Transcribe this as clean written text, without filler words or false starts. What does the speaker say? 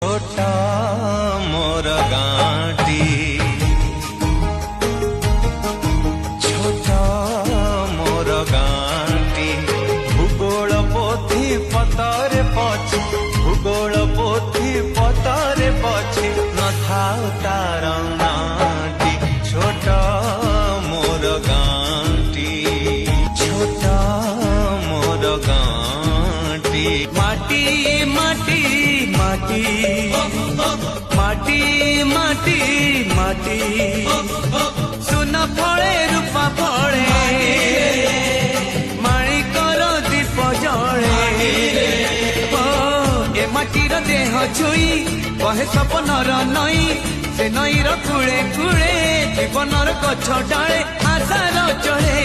छोटा मोर गाँटी छोटा मोर गाँटी भूगोल पोथी पतरे पछे भूगोल पोथी पतरे पछे न थाउ तार नाटी छोटा मोर गाँटी छोटा मोर गाँटी माटी माटी माटी माटी माटी माटी सुन फले रूपा फले माणिकर दीप जले ए माटीर देह छुई कहे सपनर नई से नईर कूले कूले जीवनर गछ डाले आशार चढ़े